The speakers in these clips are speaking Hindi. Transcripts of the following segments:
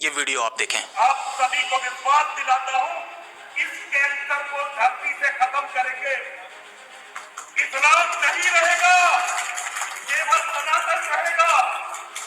ये वीडियो आप देखें। आप सभी को विश्वास दिलाता हूं, इस कैंसर को धरती से खत्म करेंगे। इस्लाम नहीं रहेगा, केवल सनातन रहेगा,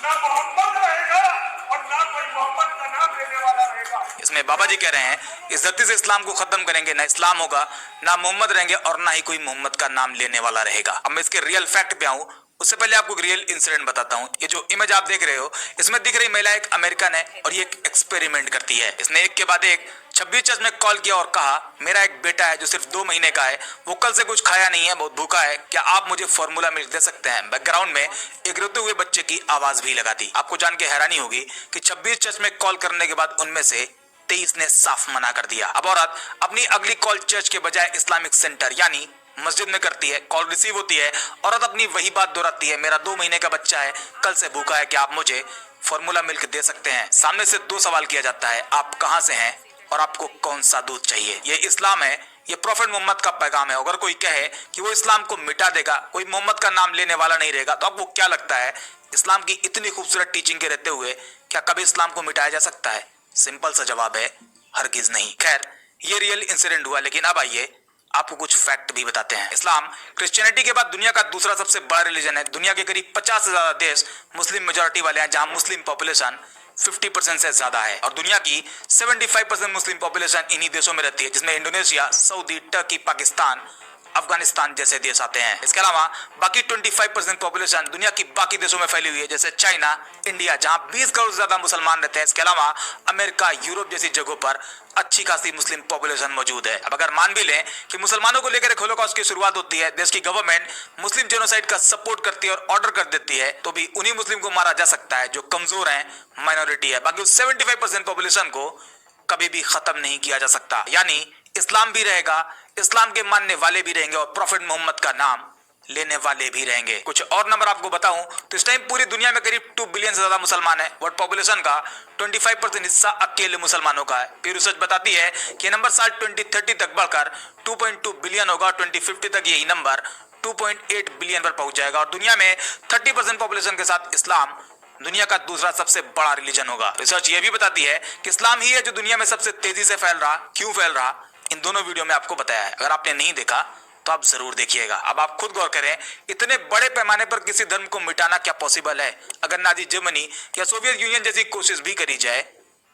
ना मोहम्मद रहेगा और ना कोई मोहम्मद का नाम लेने वाला रहेगा। इसमें बाबा जी कह रहे हैं इस धरती से इस्लाम को खत्म करेंगे, ना इस्लाम होगा, ना मोहम्मद रहेंगे और ना ही कोई मोहम्मद का नाम लेने वाला रहेगा। अब मैं इसके रियल फैक्ट पे आऊं उससे पहले आपको एक रियल इंसिडेंट बताता हूं। ये जो इमेज आप देख रहे हो इसमें दिख रही महिला एक अमेरिकन है और ये एक एक्सपेरिमेंट करती है। इसने एक के बाद एक 26 चर्च में कॉल किया और कहा मेरा एक बेटा है जो सिर्फ 2 महीने का है, वो कल से कुछ खाया नहीं है, बहुत भूखा है, क्या आप मुझे फॉर्मूला मिल्क दे सकते हैं। बैकग्राउंड में एक रोते हुए बच्चे की आवाज भी लगा दी। आपको जान के हैरानी होगी कि 26 चर्च में कॉल करने के बाद उनमें से 23 ने साफ मना कर दिया। अब औरत अपनी अगली कॉल चर्च के बजाय इस्लामिक सेंटर यानी मस्जिद में करती है। कॉल रिसीव होती है, औरत अपनी वही बात दोहराती है, मेरा 2 महीने का बच्चा है, कल से भूखा है, क्या आप मुझे फॉर्मूला मिल्क दे सकते हैं। सामने से 2 सवाल किया जाता है, आप कहां से हैं और आपको कौन सा दूध चाहिए। ये इस्लाम है, ये प्रॉफेट मोहम्मद का पैगाम है। अगर कोई कहे कि वो इस्लाम को मिटा देगा, कोई मोहम्मद का नाम लेने वाला नहीं रहेगा, तो आपको क्या लगता है इस्लाम की इतनी खूबसूरत टीचिंग के रहते हुए क्या कभी इस्लाम को मिटाया जा सकता है। सिंपल सा जवाब है हरगिज नहीं। खैर ये रियल इंसिडेंट हुआ, लेकिन अब आइए आपको कुछ फैक्ट भी बताते हैं। इस्लाम क्रिश्चियनिटी के बाद दुनिया का दूसरा सबसे बड़ा रिलीजन है। दुनिया के करीब 50 से ज्यादा देश मुस्लिम मेजोरिटी वाले हैं, जहां मुस्लिम पॉपुलेशन 50% से ज्यादा है और दुनिया की 75% मुस्लिम पॉपुलेशन इन्हीं देशों में रहती है, जिसमें Indonesia, Saudi, Turkey, Pakistan, Afghanistan जैसे देश आते हैं। इसके अलावा बाकी 25% पॉपुलेशन दुनिया की बाकी देशों में फैली हुई है, जैसे चाइना, इंडिया, जहां 20 करोड़ से ज्यादा मुसलमान रहते हैं। इसके अलावा अमेरिका, यूरोप जैसी जगहों पर अच्छी खासी मुस्लिम पॉपुलेशन मौजूद है। अब अगर मान भी लें कि मुसलमानों को लेकर होलोकॉस्ट की शुरुआत होती है, देश की गवर्नमेंट मुस्लिम जेनोसाइड का सपोर्ट करती है और ऑर्डर कर देती है, तो भी उन्हीं मुस्लिम को मारा जा सकता है जो कमजोर हैं, माइनॉरिटी है। बाकी 75% पॉपुलेशन को कभी भी खत्म नहीं किया जा सकता। यानी इस्लाम भी रहेगा, इस्लाम के मानने वाले भी रहेंगे और प्रॉफेट मोहम्मद का नाम लेने वाले भी रहेंगे। कुछ और नंबर आपको बताऊं तो इस टाइम पूरी दुनिया में करीब 2 बिलियन से ज्यादा मुसलमान हैं। वर्ल्ड पॉपुलेशन का 25% हिस्सा अकेले मुसलमानों का है। फिर रिसर्च बताती है कि नंबर साल 2030 तक बढ़कर 2.2 बिलियन होगा और 2050 तक यही नंबर 2.8 बिलियन पर पहुंच जाएगा और दुनिया में 30% पॉपुलेशन के साथ इस्लाम दुनिया का दूसरा सबसे बड़ा रिलीजन होगा। रिसर्च ये भी बताती है कि इस्लाम ही है जो दुनिया में सबसे तेजी से फैल रहा। क्यों फैल रहा, इन दोनों वीडियो में आपको बताया है। अगर आपने नहीं देखा तो आप जरूर देखिएगा। अब आप खुद गौर करें, इतने बड़े पैमाने पर किसी धर्म को मिटाना क्या पॉसिबल है। अगर नाजी जर्मनी या सोवियत यूनियन जैसी कोशिश भी करी जाए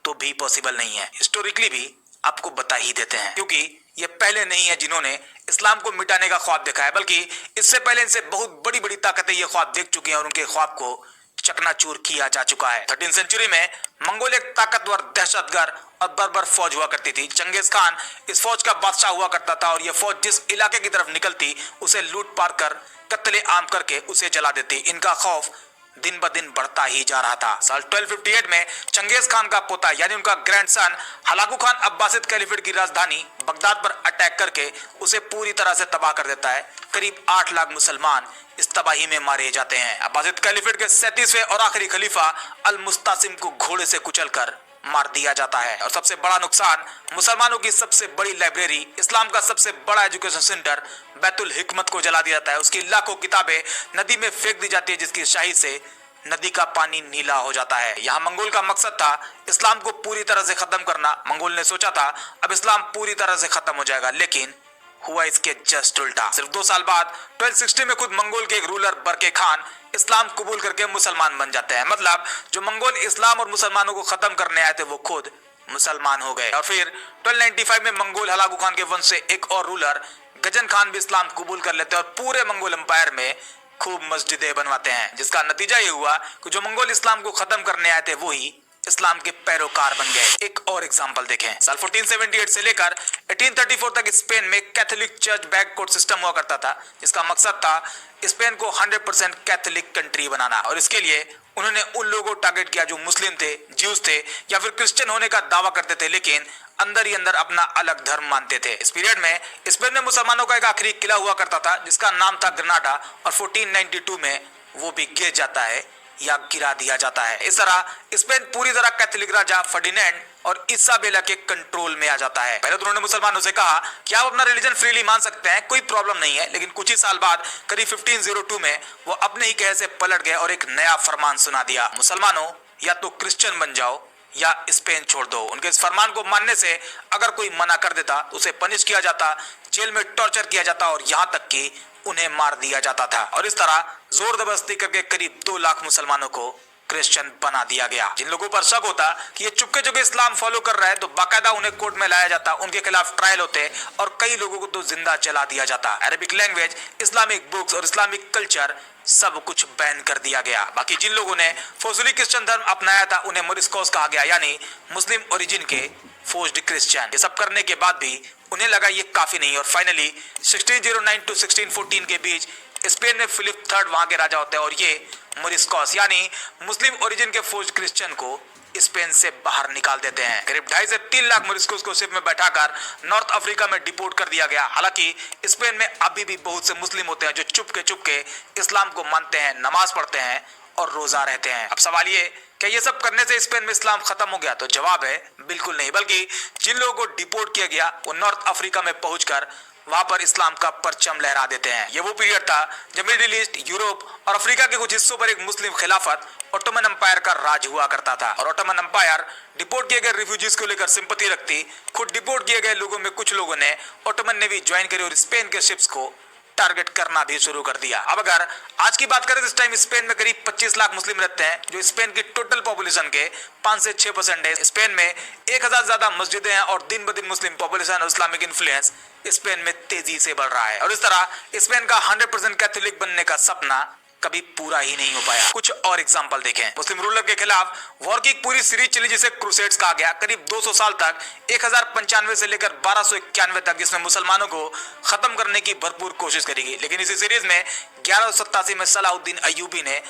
तो भी पॉसिबल नहीं है। हिस्टोरिकली भी आपको बता ही देते हैं, क्योंकि ये पहले नहीं है जिन्होंने इस्लाम को मिटाने का ख्वाब देखा है, बल्कि इससे पहले इनसे बहुत बड़ी बड़ी ताकतें ये ख्वाब देख चुकी हैं और उनके ख्वाब को चकनाचूर किया जा चुका है। 13वीं सेंचुरी में मंगोल एक ताकतवर, दहशतगर्द और बर्बर फौज हुआ करती थी। चंगेज खान इस फौज का बादशाह हुआ करता था और यह फौज जिस इलाके की तरफ निकलती उसे लूट पार कर कत्ले आम करके उसे जला देती। इनका खौफ दिन ब दिन बढ़ता ही जा रहा था। साल 1258 में चंगेज खान का पोता यानी उनका grandson Hulagu Khan Abbasid caliphate की राजधानी बगदाद पर अटैक करके उसे पूरी तरह से तबाह कर देता है। करीब 8 लाख मुसलमान इस तबाही में मारे जाते हैं। अब्बासिद कैलिफेट के 37वें और आखिरी खलीफा अल मुस्तासिम को घोड़े से कुचलकर मार दिया जाता है। और सबसे बड़ा नुकसान, मुसलमानों की सबसे बड़ी लाइब्रेरी, इस्लाम का सबसे बड़ा एजुकेशन सेंटर बैतुल हिकमत को जला दिया जाता है। उसकी लाखों किताबें नदी में फेंक दी जाती है, जिसकी शाही से नदी का पानी नीला हो जाता है। यहाँ मंगोल का मकसद था इस्लाम को पूरी तरह से खत्म करना। मंगोल ने सोचा था अब इस्लाम पूरी तरह से खत्म हो जाएगा, लेकिन हुआ इसके जस्ट उल्टा। सिर्फ 2 साल बाद 1260 में खुद मंगोल के एक रूलर बरके खान इस्लाम कबूल करके मुसलमान बन जाते हैं। मतलब जो मंगोल इस्लाम और मुसलमानों को खत्म करने आए थे वो खुद मुसलमान हो गए। और फिर 1295 में मंगोल हलाकू खान के वंश से एक और रूलर गजन खान भी इस्लाम कबूल कर लेते हैं और पूरे मंगोल एम्पायर में खूब मस्जिदें बनवाते हैं, जिसका नतीजा ये हुआ कि जो मंगोल इस्लाम को खत्म करने आए थे वो ही इस्लाम के पैरोकार बन गए। एक और एग्जांपल देखें, साल 1478 से लेकर 1834 तक स्पेन में Catholic church back court system हुआ करता था, जिसका मकसद था स्पेन को 100% कैथोलिक कंट्री बनाना। और इसके लिए उन्होंने उन लोगों को टारगेट किया जो मुस्लिम थे, ज्यूज थे या फिर क्रिश्चियन होने का दावा करते थे, लेकिन अंदर ही अंदर अपना अलग धर्म मानते थे। इस पीरियड में स्पेन में मुसलमानों का एक आखिरी किला हुआ करता था जिसका नाम था ग्रनाडा, और 1492 में वो भी गिर जाता है या गिरा दिया जाता है। इस तरह स्पेन पूरी तरह कैथोलिक राजा फर्डिनेंड और इसाबेला के कंट्रोल में आ जाता है। पहले तो उन्होंने मुसलमानों से कहा कि आप अपना रिलीजन फ्रीली मान सकते हैं, कोई प्रॉब्लम नहीं है, लेकिन कुछ ही साल बाद करीब 1502 में वो अपने ही कहे से पलट गए और एक नया फरमान सुना दिया, मुसलमानों या तो क्रिश्चियन बन जाओ या स्पेन छोड़ दो। उनके इस फरमान को मानने से अगर कोई मना कर देता तो उसे पनिश किया जाता, जेल में टॉर्चर किया जाता और यहां तक कि उन्हें मार दिया जाता था। और इस तरह जोर जबरदस्ती करके करीब 2 लाख मुसलमानों को क्रिश्चियन बना दिया गया। जिन लोगों पर शक होता कि ये चुपके चुपके इस्लाम फॉलो कर रहा है तो बाकायदा उन्हें कोर्ट में लाया जाता, उनके खिलाफ ट्रायल होते और कई लोगों को तो जिंदा जला दिया जाता। अरबिक लैंग्वेज, इस्लामिक बुक्स और इस्लामिक कल्चर सब कुछ बैन कर दिया गया। बाकी जिन लोगों ने फोर्सफुली क्रिश्चियन धर्म अपनाया था उन्हें मोरिस्कोस कहा गया, यानी मुस्लिम ओरिजिन के फोर्स्ड क्रिश्चियन। ये सब करने के बाद भी उन्हें लगा ये काफी नहीं और फाइनली 1609 टू 1614 के बीच स्पेन में फिलिप III वहां के राजा होते हैं और ये मोरिस्कोस यानी मुस्लिम ओरिजिन के फोर्स्ड क्रिश्चियन को स्पेन से बाहर निकाल देते हैं। करीब 2.5 से 3 लाख मोरिस्कोस को शिप में बैठाकर नॉर्थ अफ्रीका में डिपोर्ट कर दिया गया। हालांकि स्पेन में अभी भी बहुत से मुस्लिम होते हैं जो चुपके इस्लाम को मानते हैं, नमाज पढ़ते हैं और रोजा रहते हैं। अब सवाल ये क्या ये सब करने से स्पेन में इस्लाम खत्म हो गया? तो जवाब है बिल्कुल नहीं, बल्कि जिन लोगों को डिपोर्ट किया गया वो नॉर्थ अफ्रीका में पहुंचकर वहां पर इस्लाम का परचम लहरा देते हैं। ये वो पीरियड था जब मिडिल ईस्ट, यूरोप और अफ्रीका के कुछ हिस्सों पर एक मुस्लिम खिलाफत ओटोमन एम्पायर का राज हुआ करता था और ओटोमन एम्पायर डिपोर्ट किए गए रिफ्यूजीज को लेकर सिंपैथी रखती। खुद डिपोर्ट किए गए लोगों में कुछ लोगों ने ओटोमन नेवी ज्वाइन करी और स्पेन के शिप्स को टारगेट करना भी शुरू कर दिया। अब अगर आज की बात करें तो इस टाइम स्पेन में करीब 25 लाख मुस्लिम रहते हैं जो स्पेन की टोटल पॉपुलेशन के 5 से 6% है। स्पेन में 1000 ज्यादा मस्जिदें हैं और दिन ब दिन मुस्लिम पॉपुलेशन और इस्लामिक इन्फ्लुएंस स्पेन में तेजी से बढ़ रहा है और इस तरह स्पेन का 100% कैथोलिक बनने का सपना कभी पूरा ही नहीं हो पाया। कुछ और एग्जांपल देखें। मुस्लिम रूलर के खिलाफ वॉर की पूरी सीरीज चली जिसे क्रूसेड्स कहा गया। करीब 200 साल तक 1095 से लेकर 1291 तक, जिसमें मुसलमानों को खत्म करने की भरपूर कोशिश करी गई। लेकिन इसी सीरीज में 1187 में सलाहुद्दीन अय्यूबी ने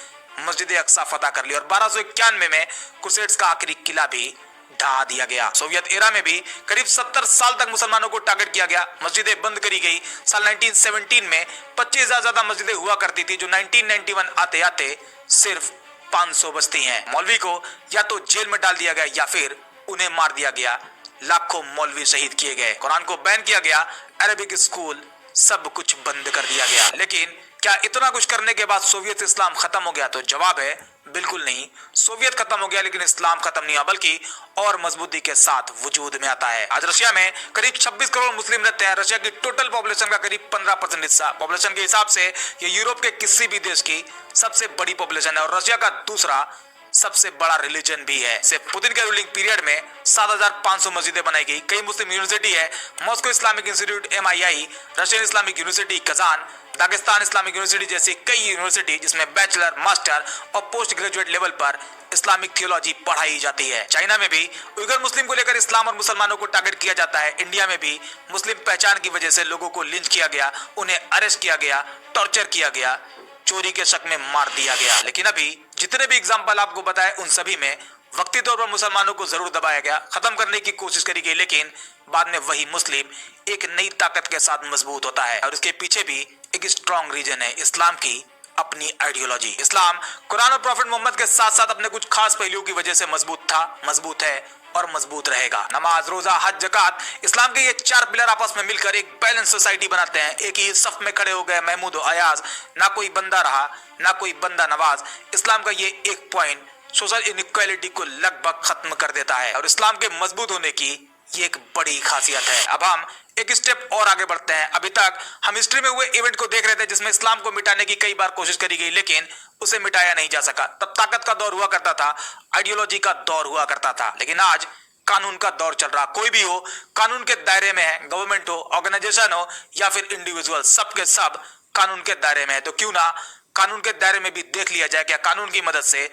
मस्जिद अक्सा फतह कर ली और 1291 में क्रूसेड्स का आखिरी किला भी ढहा दिया गया। सोवियत एरा में भी करीब 70 साल तक मुसलमानों को टारगेट किया गया, मस्जिदें बंद करी गई। साल 1917 में 25,000 ज्यादा मस्जिदें हुआ करती थी जो 1991 आते आते सिर्फ 500 बचती हैं। मौलवी को या तो जेल में डाल दिया गया या फिर उन्हें मार दिया गया। लाखों मौलवी शहीद किए गए, कुरान को बैन किया गया, अरबिक स्कूल सब कुछ बंद कर दिया गया। लेकिन क्या इतना कुछ करने के बाद सोवियत इस्लाम खत्म हो गया? तो जवाब है बिल्कुल नहीं। सोवियत खत्म हो गया लेकिन इस्लाम खत्म नहीं हुआ, बल्कि और मजबूती के साथ वजूद में आता है। आज रशिया में करीब 26 करोड़ मुस्लिम रहते हैं। रशिया की टोटल पॉपुलेशन का करीब 15% हिस्सा। पॉपुलेशन के हिसाब से ये यूरोप के किसी भी देश की सबसे बड़ी पॉपुलेशन है और रशिया का दूसरा सबसे बड़ा रिलीजन भी है। सिर्फ पुतिन के रूलिंग पीरियड में 7500 मस्जिदें बनाई गई। कई मुस्लिम यूनिवर्सिटी है, Moscow Islamic institute MII, Russian Islamic university Kazan, Dagestan Islamic university जैसी कई यूनिवर्सिटी जिसमें बैचलर, मास्टर और पोस्ट ग्रेजुएट लेवल पर इस्लामिक थियोलॉजी पढ़ाई जाती है। चाइना में भी उइगर मुस्लिम को लेकर इस्लाम और मुसलमानों को टारगेट किया जाता है। इंडिया में भी मुस्लिम पहचान की वजह से लोगों को लिंच किया गया, उन्हें अरेस्ट किया गया, टॉर्चर किया गया, चोरी के शक में मार दिया गया। लेकिन अभी जितने भी एग्जाम्पल आपको बताए उन सभी में वक्ती तौर पर मुसलमानों को जरूर दबाया गया, खत्म करने की कोशिश करी गई, लेकिन बाद में वही मुस्लिम एक नई ताकत के साथ मजबूत होता है और इसके पीछे भी एक स्ट्रॉन्ग रीजन है, इस्लाम की अपनी आइडियोलॉजी। इस्लाम कुरान और प्रॉफिट मोहम्मद के साथ साथ अपने कुछ खास पहलुओं की वजह से मजबूत था, मजबूत है और मजबूत रहेगा। नमाज, रोजा, हज, ज़कात, इस्लाम के ये 4 पिलर आपस में मिलकर एक बैलेंस सोसाइटी बनाते हैं। एक ही सफ में खड़े हो गए महमूद और अयाज, ना कोई बंदा रहा ना कोई बंदा नवाज। इस्लाम का ये एक पॉइंट सोशल इनइक्वालिटी को लगभग खत्म कर देता है और इस्लाम के मजबूत होने की ये एक बड़ी खासियत है। अब हम एक स्टेप और आगे बढ़ते हैं। अभी तक हम हिस्ट्री में हुए इवेंट को देख रहे थे जिसमें इस्लाम को मिटाने की कई बार कोशिश करी गई लेकिन उसे मिटाया नहीं जा सका। तब ताकत का दौर हुआ करता था, आइडियोलॉजी का दौर हुआ करता था, लेकिन आज कानून का दौर चल रहा। कोई भी हो कानून के दायरे में है, गवर्नमेंट हो, ऑर्गेनाइजेशन हो या फिर इंडिविजुअल, सब के सब कानून के दायरे में है। तो क्यों ना कानून के दायरे में भी देख लिया जाए क्या कानून की मदद से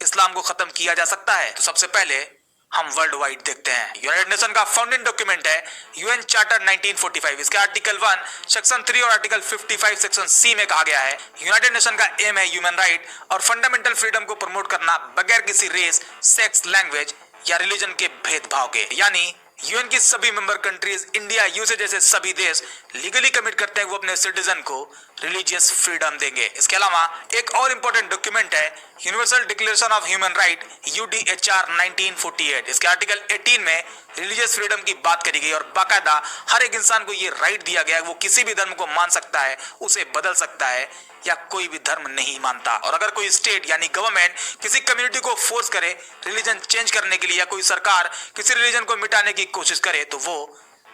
इस्लाम को खत्म किया जा सकता है। तो सबसे पहले हम वर्ल्ड वाइड देखते हैं। यूनाइटेड नेशन का फाउंडिंग डॉक्यूमेंट है यूएन चार्टर 1945। इसके आर्टिकल 1 सेक्शन 3 और आर्टिकल 55 सेक्शन C में कहा गया है यूनाइटेड नेशन का एम है ह्यूमन राइट और फंडामेंटल फ्रीडम को प्रमोट करना बगैर किसी रेस, सेक्स, लैंग्वेज या रिलीजन के भेदभाव के। यानी यूएन की सभी मेंबर कंट्रीज, इंडिया, यूएसए जैसे सभी देश लीगली कमिट करते हैं वो अपने सिटीजन को रिलीजियस फ्रीडम देंगे। इसके अलावा एक और इंपॉर्टेंट डॉक्यूमेंट है universal declaration of human right UDHR 1948। इसके आर्टिकल 18 में रिलीजियस फ्रीडम की बात करी गई और बाकायदा हर एक इंसान को ये राइट दिया गया है वो किसी भी धर्म को मान सकता है, उसे बदल सकता है या कोई भी धर्म नहीं मानता। और अगर कोई स्टेट यानी गवर्नमेंट किसी कम्युनिटी को फोर्स करे रिलीजन चेंज करने के लिए या कोई सरकार किसी रिलीजन को मिटाने की कोशिश करे तो वो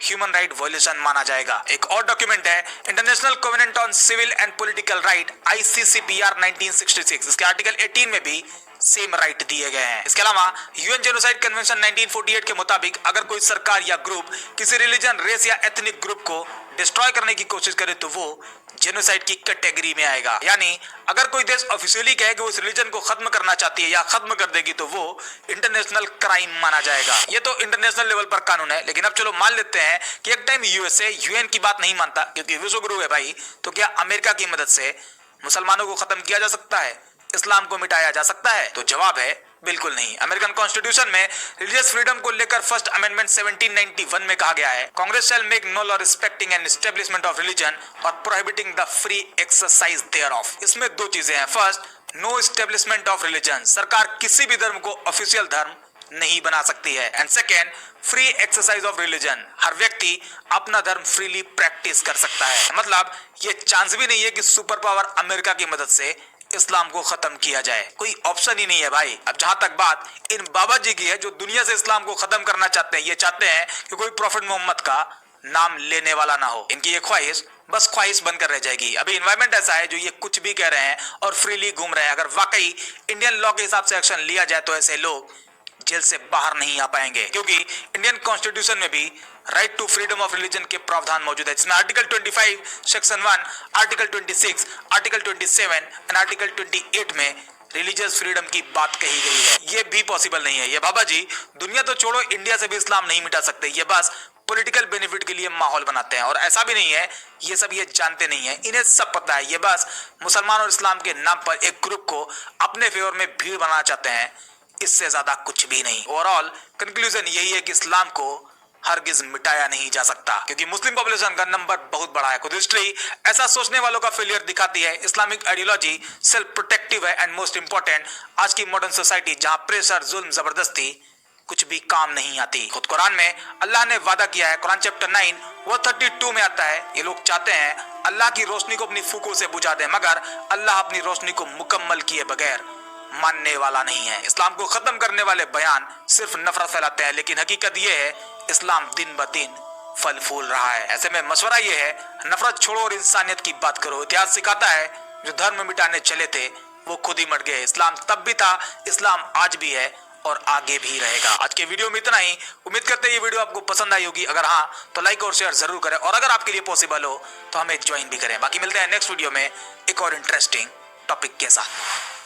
ह्यूमन राइट वायलेशन माना जाएगा। एक और डॉक्यूमेंट है international covenant on civil and political right ICCPR 1966। इसके आर्टिकल 18 में भी सेम राइट दिए गए हैं। इसके अलावा यूएन जेनोसाइड कन्वेंशन 1948 के मुताबिक अगर कोई सरकार या ग्रुप किसी रिलीजन, रेस या एथनिक ग्रुप को डिस्ट्रॉय करने की कोशिश करे तो वो जेनोसाइड की कैटेगरी में आएगा। यानी अगर कोई देश ऑफिशियली कहे कि वो इस रिलीजन को खत्म करना चाहती है या खत्म कर देगी तो वो इंटरनेशनल क्राइम माना जाएगा। ये तो इंटरनेशनल लेवल पर कानून है, लेकिन अब चलो मान लेते हैं कि एक टाइम यूएसए यूएन की बात नहीं मानता क्योंकि विश्व गुरु है भाई, तो क्या अमेरिका की मदद से मुसलमानों को खत्म किया जा सकता है, इस्लाम को मिटाया जा सकता है? तो जवाब है बिल्कुल नहीं। अमेरिकन कॉन्स्टिट्यूशन में रिलीजियस फ्रीडम को लेकर फर्स्ट अमेंडमेंट 1791 में कहा गया है Congress shall make no law respecting and establishment of religion और prohibiting the free exercise thereof. इसमें दो चीजें हैं, first no establishment of religion, सरकार किसी भी धर्म को ऑफिशियल धर्म नहीं बना सकती है, and second free exercise of religion, हर व्यक्ति अपना धर्म फ्रीली प्रैक्टिस कर सकता है। मतलब ये चांस भी नहीं है कि सुपर पावर अमेरिका की मदद से इस्लाम को खत्म किया जाए, कोई ऑप्शन ही नहीं है भाई। अब जहां तक बात इन बाबा जी की है जो दुनिया से इस्लाम को खत्म करना चाहते हैं, ये चाहते हैं कि कोई प्रॉफिट मोहम्मद का नाम लेने वाला ना हो। इनकी ये ख्वाहिश बस ख्वाहिश बनकर रह जाएगी। अभी इन्वायरमेंट ऐसा है जो ये कुछ भी कह रहे हैं और फ्रीली घूम रहे हैं। अगर वाकई इंडियन लॉ के हिसाब से एक्शन लिया जाए तो ऐसे लोग जेल से बाहर नहीं आ पाएंगे, क्योंकि इंडियन कॉन्स्टिट्यूशन में भी right to freedom of religion के प्रावधान मौजूद है, जिसमें article 25 section 1, article 26, article 27 and article 28 में रिलीजियस फ्रीडम की बात कही गई है। ये भी पॉसिबल नहीं है। ये बाबा जी दुनिया तो छोड़ो, इंडिया से भी इस्लाम नहीं मिटा सकते। ये बस पॉलिटिकल बेनिफिट के लिए माहौल बनाते हैं और ऐसा भी नहीं है ये सब ये जानते नहीं है, इन्हें सब पता है। ये बस मुसलमान और इस्लाम के नाम पर एक ग्रुप को अपने फेवर में भीड़ बनाना चाहते हैं, इससे ज्यादा कुछ भी नहीं। ओवरऑल कंक्लूजन यही है कि इस्लाम को हरगिज मिटाया नहीं जा सकता, क्योंकि मुस्लिम पॉपुलेशन का नंबर बहुत बड़ा है। खुद हिस्ट्री ऐसा सोचने वालों का फेलियर दिखाती है। इस्लामिक आइडियोलॉजी सेल्फ प्रोटेक्टिव है एंड मोस्ट इंपॉर्टेंट आज की मॉडर्न सोसाइटी जहां प्रेशर, जुल्म, जबरदस्ती कुछ भी काम नहीं आती। खुद कुरान में अल्लाह ने वादा किया है, कुरान चैप्टर 9 वर्स 32 में आता है, ये लोग चाहते हैं अल्लाह की रोशनी को अपनी फूकों से बुझा दे, मगर अल्लाह अपनी रोशनी को मुकम्मल किए बगैर मानने वाला नहीं है। इस्लाम को खत्म करने वाले बयान सिर्फ नफरत फैलाते हैं, लेकिन हकीकत ये है इस्लाम दिन ब दिन फल फूल रहा है। ऐसे में मशवरा ये है नफरत छोड़ो और इंसानियत की बात करो। इतिहास सिखाता है जो धर्म मिटाने चले थे वो खुद ही मर गए। इस्लाम तब भी था, इस्लाम आज भी है और आगे भी रहेगा। आज के वीडियो में इतना ही। उम्मीद करते हैं ये वीडियो आपको पसंद आई होगी। अगर हाँ तो लाइक और शेयर जरूर करें और अगर आपके लिए पॉसिबल हो तो हमें ज्वाइन भी करें। बाकी मिलते हैं नेक्स्ट वीडियो में एक और इंटरेस्टिंग टॉपिक के साथ।